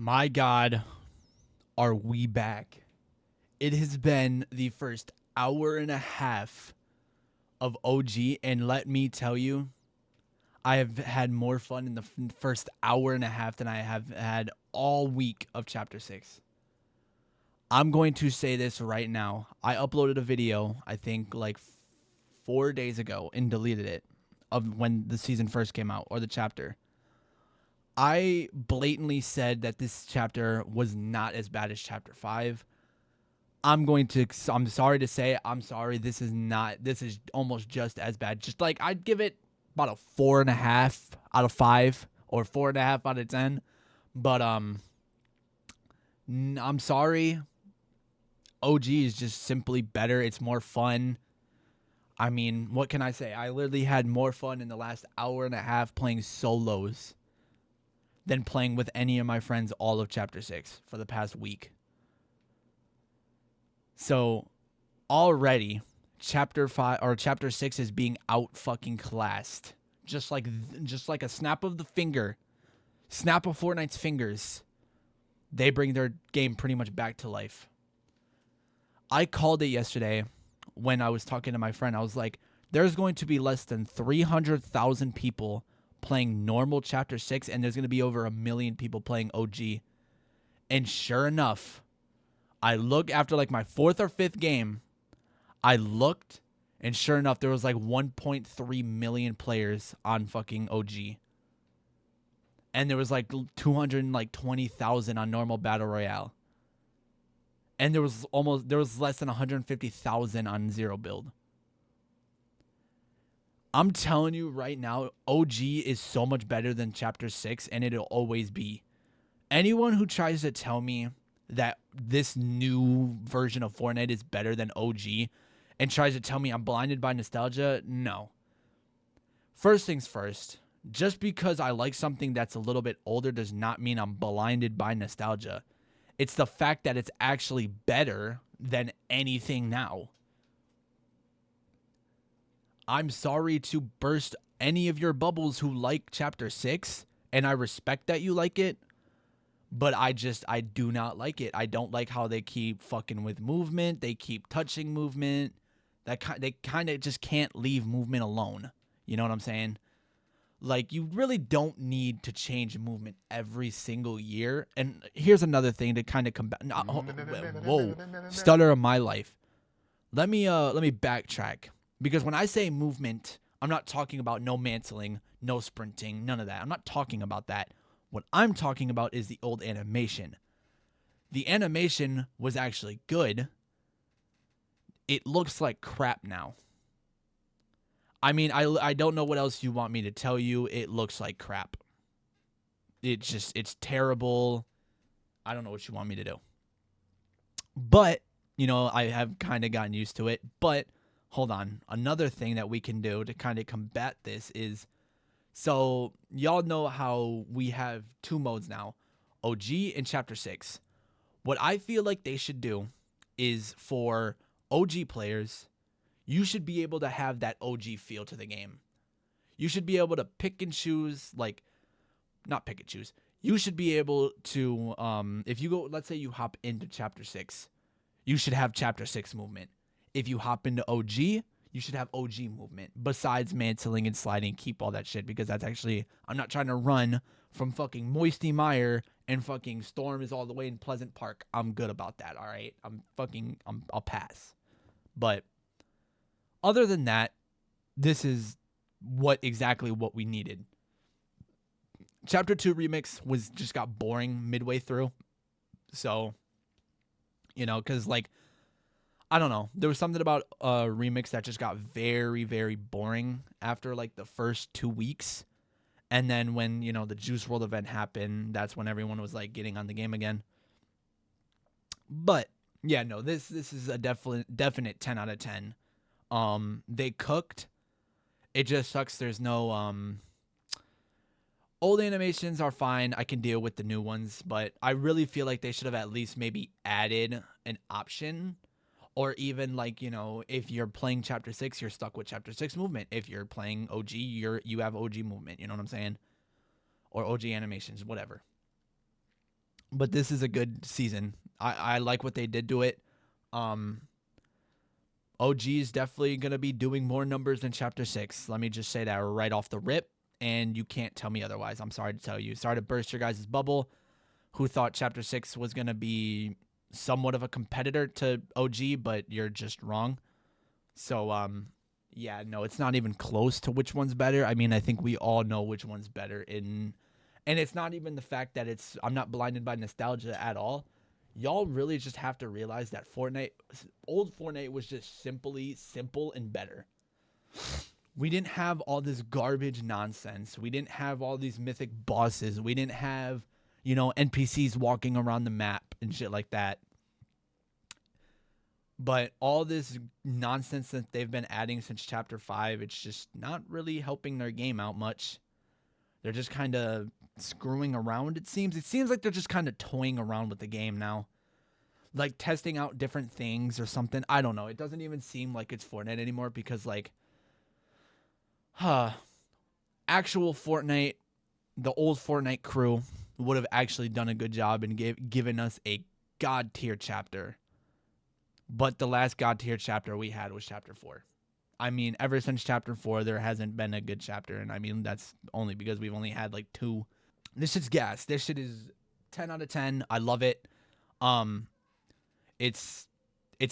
My God, are we back? It has been the first hour and a half of OG, and let me tell you, I have had more fun in the first hour and a half than I have had all week of Chapter 6. I'm going to say this right now. I uploaded a video, I think like 4 days ago, and deleted it of when the season first came out, or the chapter. I blatantly said that this chapter was not as bad as chapter 5. I'm sorry to say it. I'm sorry. This is almost just as bad. Just like I'd give it about a 4.5 out of 5 or 4.5 out of 10. But I'm sorry. OG is just simply better. It's more fun. I mean, what can I say? I literally had more fun in the last hour and a half playing solos than playing with any of my friends all of chapter 6 for the past week. So already chapter 5 or chapter 6 is being out fucking classed. Just like a snap of the finger. Snap of Fortnite's fingers. They bring their game pretty much back to life. I called it yesterday when I was talking to my friend. I was like, there's going to be less than 300,000 people playing normal chapter 6, and there's going to be over 1 million people playing OG. And sure enough, I look after like my 4th or 5th game, I looked, and sure enough, there was like 1.3 million players on fucking OG. And there was like 220,000 on normal Battle Royale. And there was less than 150,000 on Zero Build. I'm telling you right now, OG is so much better than Chapter 6, and it'll always be. Anyone who tries to tell me that this new version of Fortnite is better than OG and tries to tell me I'm blinded by nostalgia, no. First things first, just because I like something that's a little bit older does not mean I'm blinded by nostalgia. It's the fact that it's actually better than anything now. I'm sorry to burst any of your bubbles who like Chapter 6, and I respect that you like it, but I do not like it. I don't like how they keep fucking with movement. They keep touching movement. They kind of just can't leave movement alone. You know what I'm saying? Like, you really don't need to change movement every single year. And here's another thing to kind of combat. Whoa, stutter of my life. Let me backtrack, because when I say movement, I'm not talking about no mantling, no sprinting, none of that. I'm not talking about that. What I'm talking about is the old animation. The animation was actually good. It looks like crap now. I mean, I don't know what else you want me to tell you. It looks like crap. It's terrible. I don't know what you want me to do. But, I have kind of gotten used to it. But, hold on. Another thing that we can do to kind of combat this is, so y'all know how we have 2 modes now, OG and Chapter 6. What I feel like they should do is, for OG players, you should be able to have that OG feel to the game. You should be able to pick and choose, not pick and choose. You should be able to, if you go, let's say you hop into Chapter 6, you should have Chapter 6 movement. If you hop into OG, you should have OG movement. Besides mantling and sliding, keep all that shit, because that's actually, I'm not trying to run from fucking Moisty Mire and fucking Storm is all the way in Pleasant Park. I'm good about that, all right? I'll pass. But other than that, this is exactly what we needed. Chapter 2 remix just got boring midway through. So, because I don't know. There was something about a remix that just got very, very boring after the first 2 weeks. And then when, the Juice WRLD event happened, that's when everyone was getting on the game again. But yeah, no, this is a definite 10 out of 10. They cooked. It just sucks there's no old animations are fine. I can deal with the new ones, but I really feel like they should have at least maybe added an option. Or even if you're playing Chapter 6, you're stuck with Chapter 6 movement. If you're playing OG, you have OG movement. You know what I'm saying? Or OG animations, whatever. but this is a good season. I like what they did to it. Um, OG is definitely going to be doing more numbers than Chapter 6. Let me just say that right off the rip, and you can't tell me otherwise. I'm sorry to tell you. Sorry to burst your guys' bubble. Who thought Chapter 6 was going to be somewhat of a competitor to OG, but you're just wrong. So, yeah, no, it's not even close to which one's better. I mean, I think we all know which one's better and it's not even the fact that I'm not blinded by nostalgia at all. Y'all really just have to realize that old Fortnite was just simply simple and better. We didn't have all this garbage nonsense. We didn't have all these mythic bosses. We didn't have, NPCs walking around the map and shit like that. But all this nonsense that they've been adding since Chapter 5, it's just not really helping their game out much. They're just kind of screwing around, it seems. It seems like they're just kind of toying around with the game now. Like testing out different things or something. I don't know. It doesn't even seem like it's Fortnite anymore because, like, actual Fortnite, the old Fortnite crew would have actually done a good job and given us a god tier chapter. But the last god tier chapter we had was Chapter 4. I mean, ever since Chapter 4, there hasn't been a good chapter. And I mean, that's only because we've only had like 2. This shit's gas. This shit is 10 out of 10. I love it. It's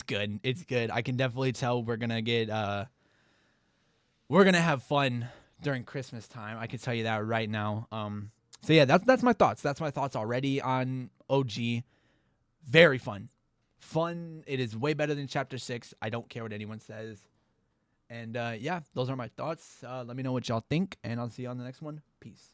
good. It's good. I can definitely tell we're gonna have fun during Christmas time. I can tell you that right now. So yeah, that's my thoughts. That's my thoughts already on OG. Very fun. Fun. It is way better than Chapter 6. I don't care what anyone says. And yeah, those are my thoughts. Let me know what y'all think, and I'll see you on the next one. Peace.